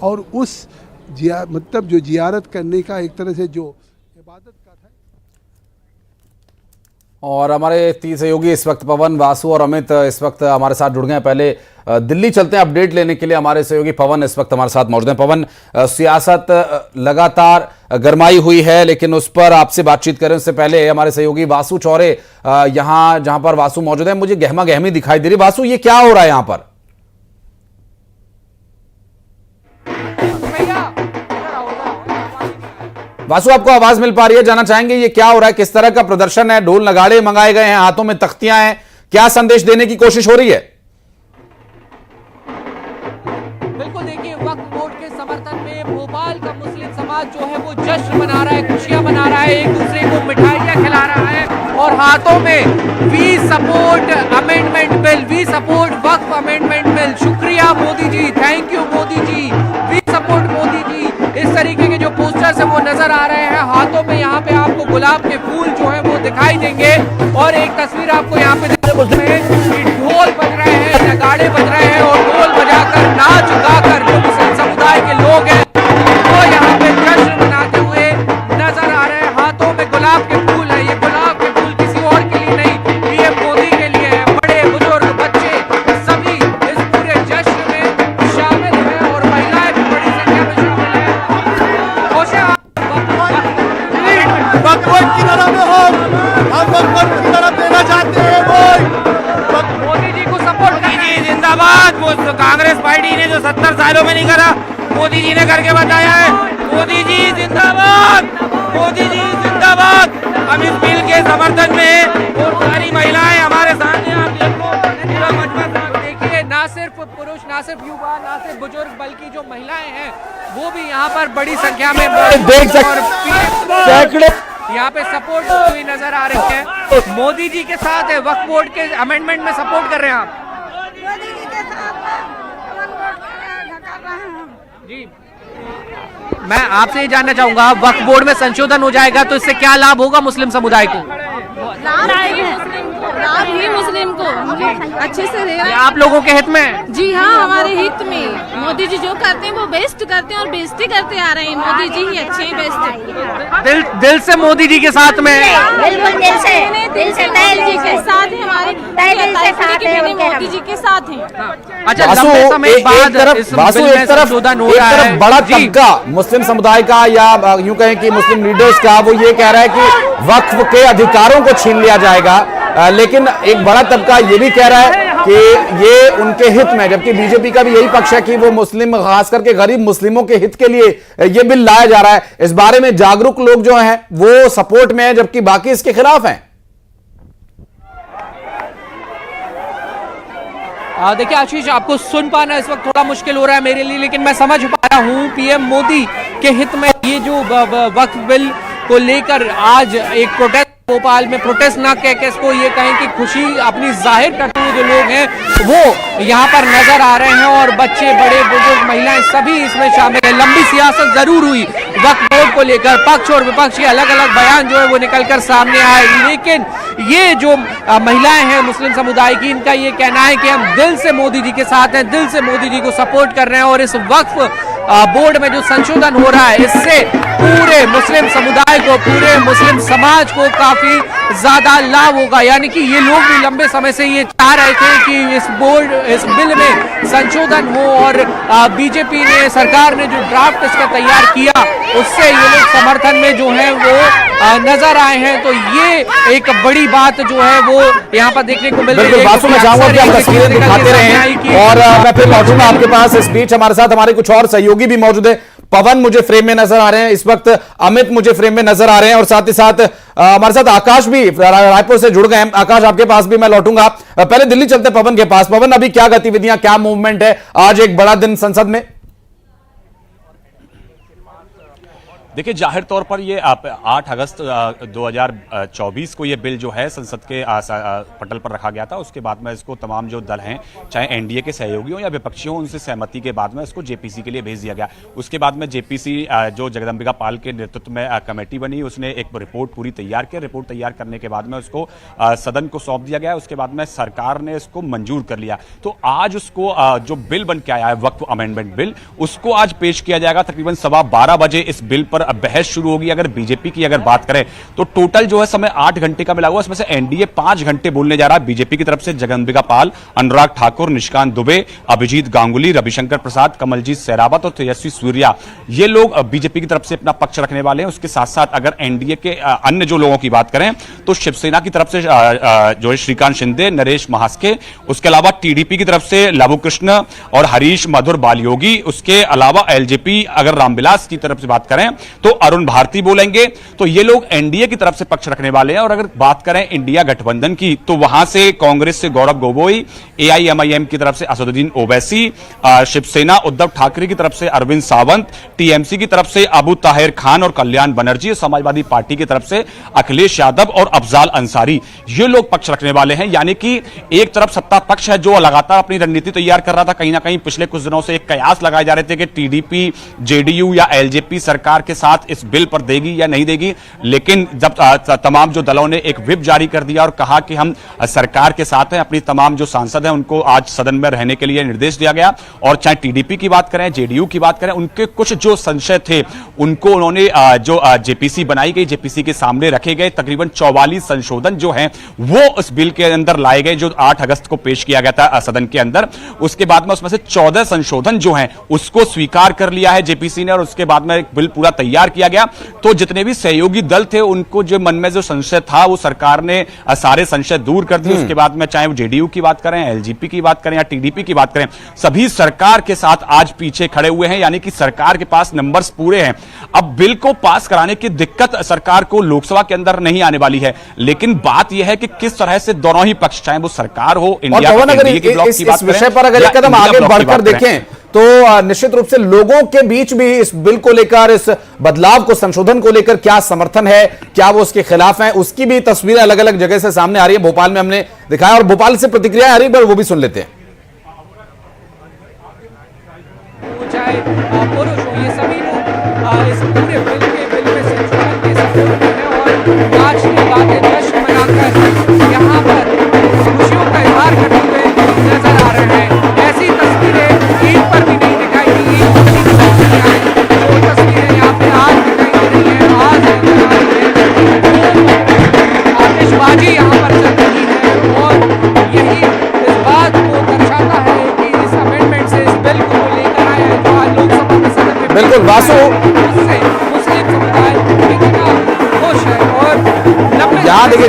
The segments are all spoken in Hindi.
और उस मतलब जो जियारत करने का एक तरह से जो इबादत का था। और हमारे तीन सहयोगी इस वक्त पवन, वासु और अमित इस वक्त हमारे साथ जुड़ गए हैं। पहले दिल्ली चलते हैं अपडेट लेने के लिए। हमारे सहयोगी पवन इस वक्त हमारे साथ मौजूद हैं। पवन, सियासत लगातार गरमाई हुई है, लेकिन उस पर आपसे बातचीत करें उससे पहले हमारे सहयोगी वासु चौरे यहां जहां पर वासु मौजूद है, मुझे गहमा गहमी दिखाई दे रही। वासु, ये क्या हो रहा है यहां पर? वासु, आपको आवाज मिल पा रही है? जाना चाहेंगे ये क्या हो रहा है, किस तरह का प्रदर्शन है? ढोल नगाड़े मंगाए गए हैं, हाथों में तख्तियां हैं, क्या संदेश देने की कोशिश हो रही है? बिल्कुल, देखिए, वक्फ बोर्ड के समर्थन में भोपाल का मुस्लिम समाज जो है वो जश्न मना रहा है, खुशियां मना रहा है, एक दूसरे को मिठाइयां खिला रहा है और हाथों में we support amendment bill, we support Waqf amendment bill, शुक्रिया Modi ji, thank you Modi ji, we support Modi ji, इस तरीके के जो पोस्टर्स है वो नजर आ रहे हैं। हाथों में यहाँ पे आपको गुलाब के फूल जो है वो दिखाई देंगे और एक तस्वीर आपको यहाँ पे ढोल बज रहे हैं, नगाड़े बज रहे हैं और ढोल बजाकर नाच गाकर जो मुस्लिम समुदाय के लोग हैं वो यहाँ पे जश्न मनाते हुए नजर आ रहे हैं। हाथों में गुलाब के फूल है, ये गुलाब के फूल किसी और के लिए नहीं, पीएम मोदी के लिए है। बड़े बुजुर्ग बच्चे सभी इस पूरे जश्न में शामिल हैं और महिलाएं भी बड़ी संख्या में शामिल हैं। वक्फ की तरफ में हम वक्फ की तरफ देना चाहते हैं। मोदी जी को सपोर्ट कीजिए, जिंदाबाद। वो कांग्रेस पार्टी ने जो 70 सालों में नहीं करा, मोदी जी ने करके बताया है। मोदी जी जिंदाबाद, मोदी जी जिंदाबाद। हम इस बिल के समर्थन में और सारी महिलाएं हमारे सामने, आप देखिए, ना सिर्फ पुरुष, ना सिर्फ युवा, ना सिर्फ बुजुर्ग, बल्कि जो महिलाएं हैं वो भी यहाँ पर बड़ी संख्या में देख सकते यहाँ पे सपोर्ट हुई नजर आ रही है। मोदी जी के साथ है, वक्फ बोर्ड के अमेंडमेंट में सपोर्ट कर रहे हैं आप? मोदी जी के साथ जी, मैं आपसे ये जानना चाहूंगा, वक्फ बोर्ड में संशोधन हो जाएगा तो इससे क्या लाभ होगा मुस्लिम समुदाय को? लाभ ही मुस्लिम को अच्छे से दे रहे हैं। आप लोगों के हित में? जी हाँ, हमारे हित में। मोदी जी जो करते हैं वो बेस्ट करते हैं और बेइज्जती करते आ रहे हैं। मोदी जी ही अच्छे हैं, बेस्ट। दिल से मोदी जी के साथ में? बिल्कुल दिल से जी के साथ है, हमारे मोदी जी के साथ हैं। अच्छा, लंबे समय बाद इस बिल में संशोधन हो रहा है। बड़ा तबका मुस्लिम समुदाय का या यूं कहें कि मुस्लिम लीडर्स का, वो ये कह रहा है कि वक्फ के अधिकारों को छीन लिया जाएगा, लेकिन एक बड़ा तबका ये भी कह रहा है कि ये उनके हित में, जबकि बीजेपी का भी यही पक्ष है कि वो मुस्लिम, खास करके गरीब मुस्लिमों के हित के लिए ये बिल लाया जा रहा है। इस बारे में जागरूक लोग जो हैं वो सपोर्ट में है, जबकि बाकी इसके खिलाफ हैं। देखिए आशीष, आपको सुन पाना इस वक्त थोड़ा मुश्किल हो रहा है मेरे लिए, लेकिन मैं समझ पा रहा हूँ पीएम मोदी के हित में ये जो वक्फ बिल को लेकर आज एक प्रोटेस्ट, भोपाल में प्रोटेस्ट ना कह के इसको ये कहें कि खुशी अपनी जाहिर करते हुए जो लोग हैं वो यहाँ पर नजर आ रहे हैं और बच्चे, बड़े बुजुर्ग, महिलाएं सभी इसमें शामिल हैं। लंबी सियासत जरूर हुई वक्फ बोर्ड को लेकर, पक्ष और विपक्ष के अलग अलग बयान जो है वो निकलकर सामने आए, लेकिन ये जो महिलाएं हैं मुस्लिम समुदाय की, इनका ये कहना है कि हम दिल से मोदी जी के साथ हैं, दिल से मोदी जी को सपोर्ट कर रहे हैं और इस वक्फ बोर्ड में जो संशोधन हो रहा है इससे पूरे मुस्लिम समुदाय को, पूरे मुस्लिम समाज को काफी ज्यादा लाभ होगा। यानी कि ये लोग भी लंबे समय से ये चाह रहे थे कि इस बिल में संशोधन हो और बीजेपी ने, सरकार ने जो ड्राफ्ट इसका तैयार किया उससे ये लोग समर्थन में जो है वो नजर आए हैं। तो ये एक बड़ी बात जो है वो यहाँ पर देखने को मिल रही है। बासु, मैं चाहूंगा कि आप तस्वीरें दिखाते रहें और मैं फिर लौटूंगा आपके पास। इस बीच हमारे साथ हमारे कुछ और सहयोगी भी मौजूद है। पवन मुझे फ्रेम में नजर आ रहे हैं इस वक्त, अमित मुझे फ्रेम में नजर आ रहे हैं और साथ ही साथ हमारे साथ आकाश भी रायपुर से जुड़ गए हैं। आकाश, आपके पास भी मैं लौटूंगा। पहले दिल्ली चलते पवन के पास। पवन, अभी क्या गतिविधियां, क्या मूवमेंट है? आज एक बड़ा दिन संसद में। देखिए, जाहिर तौर पर ये 8 अगस्त 2024 को ये बिल जो है संसद के पटल पर रखा गया था। उसके बाद में इसको तमाम जो दल हैं, चाहे एनडीए के सहयोगी हों या विपक्षी हों, उनसे सहमति के बाद में इसको जेपीसी के लिए भेज दिया गया। उसके बाद में जेपीसी जो जगदम्बिका पाल के नेतृत्व में कमेटी बनी, उसने एक रिपोर्ट पूरी तैयार की। रिपोर्ट तैयार करने के बाद में उसको सदन को सौंप दिया गया। उसके बाद में सरकार ने इसको मंजूर कर लिया। तो आज उसको जो बिल बन के आया है, वक्फ अमेंडमेंट बिल, उसको आज पेश किया जाएगा। तकरीबन 12:15 बजे इस बिल पर बहस शुरू होगी। अगर बीजेपी की अगर बात करें तो टोटल जो है समय 8 घंटे का मिला हुआ, इसमें से एनडीए 5 घंटे बोलने जा रहा है। बीजेपी की तरफ से जगदम्बिका पाल, अनुराग ठाकुर, निशिकांत दुबे, अभिजीत गांगुली, रविशंकर प्रसाद, कमलजीत सहरावत और तेजस्वी सूर्या, ये लोग बीजेपी की तरफ से अपना पक्ष रखने वाले हैं। उसके साथ साथ अगर एनडीए के अन्य जो लोगों की बात करें तो शिवसेना की तरफ से जो है श्रीकांत शिंदे, नरेश महास्के, उसके अलावा टीडीपी की तरफ से लवु कृष्ण और हरीश मधुर बालयोगी, उसके अलावा एलजेपी अगर रामविलास की तरफ से बात करें तो अरुण भारती बोलेंगे। तो ये लोग एनडीए की तरफ से पक्ष रखने वाले हैं। और अगर बात करें इंडिया गठबंधन की तो वहां से कांग्रेस से गौरव गोगोई, एआईएमआईएम की तरफ से असदुद्दीन ओवैसी, शिवसेना उद्धव ठाकरे की तरफ से अरविंद सावंत, टीएमसी की तरफ से अबू ताहिर खान और कल्याण बनर्जी, समाजवादी पार्टी की तरफ से अखिलेश यादव और अफजाल अंसारी, ये लोग पक्ष रखने वाले हैं। यानी कि एक तरफ सत्ता पक्ष है जो लगातार अपनी रणनीति तैयार कर रहा था। कहीं ना कहीं पिछले कुछ दिनों से एक कयास लगाए जा रहे थे कि टीडीपी, जेडीयू या एलजेपी सरकार के साथ इस बिल पर देगी या नहीं देगी। लेकिन जब तमाम जो दलों ने एक व्हिप जारी कर दिया और कहा कि हम सरकार के साथ हैं, अपनी तमाम जो सांसद हैं उनको आज सदन में रहने के लिए निर्देश दिया गया। और चाहे टीडीपी की बात करें, जेडीयू की बात करें, उनके कुछ जो संशय थे उनको उन्होंने जो जेपीसी बनाई गई, जेपीसी के सामने रखे गए। तकरीबन 44 संशोधन जो हैं वो उस बिल के अंदर लाए गए जो 8 अगस्त को पेश किया गया था सदन के अंदर। उसके बाद में उसमें से 14 संशोधन जो हैं उसको स्वीकार कर लिया है जेपीसी ने और उसके बाद में एक बिल पूरा तैयार किया गया। तो जितने भी सहयोगी दल थे उनको जो मन में जो संशय था वो सरकार ने सारे संशय दूर कर दिए। उसके बाद में चाहे वो जेडीयू की बात करें, एलजेपी की बात करें या टीडीपी की बात करें, सभी सरकार के साथ आज पीछे खड़े हुए हैं। यानी कि सरकार के पास नंबर्स पूरे हैं। अब बिल को पास कराने की दिक्कत सरकार को लोकसभा के अंदर नहीं आने वाली है। लेकिन बात यह है कि किस तरह से दोनों ही पक्ष, चाहे वो सरकार हो, इंडिया के ब्लॉक की बात करें, विषय पर अगर एक कदम आगे बढ़कर देखें तो निश्चित रूप से लोगों के बीच भी इस बिल को लेकर, इस बदलाव को, संशोधन को लेकर क्या समर्थन है, क्या वो उसके खिलाफ हैं, उसकी भी तस्वीरें अलग अलग जगह से सामने आ रही है। भोपाल में हमने दिखाया और भोपाल से प्रतिक्रिया आ रही है, वो भी सुन लेते हैं। चाहे पुरुष हो, ये सभी लोग इस पूरे बिल में संशोधन के सपोर्ट में हैं और आज की बातें जश्न मनाकर यहाँ पर खुशियों का इजहार करते हुए नजर आ रहे हैं। ऐसी तस्वीरें ईद पर भी नहीं दिखाई दी। ईद पर भी तस्वीरें आई, वो तस्वीरें यहाँ पे आज दिखाई दे रही हैं, आज आतिशबाजी यहाँ पर चल रही है और यही इस बात को दर्शाता है कि इस अमेंडमेंट से, इस बिल को लेकर आए हैं जो आज लोकसभा में सदन में बिल्कुल वासु, उससे मुस्लिम समुदाय कितना खुश है और यहां देखिए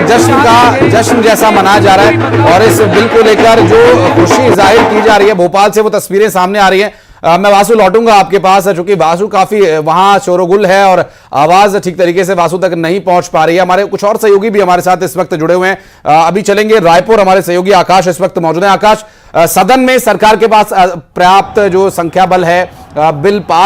जश्न जैसा मनाया जा रहा है और इस बिल को लेकर जो खुशी जाहिर की जा रही है, भोपाल से वो तस्वीरें सामने आ रही हैं। मैं वासु लौटूंगा आपके पास, चूंकि वासु काफी वहां शोरगुल है और आवाज ठीक तरीके से वासु तक नहीं पहुंच पा रही है। हमारे कुछ और सहयोगी भी हमारे साथ इस वक्त जुड़े हुए हैं। अभी चलेंगे रायपुर, हमारे सहयोगी आकाश इस वक्त मौजूद है। आकाश, सदन में सरकार के पास पर्याप्त जो संख्या बल है, बिल पास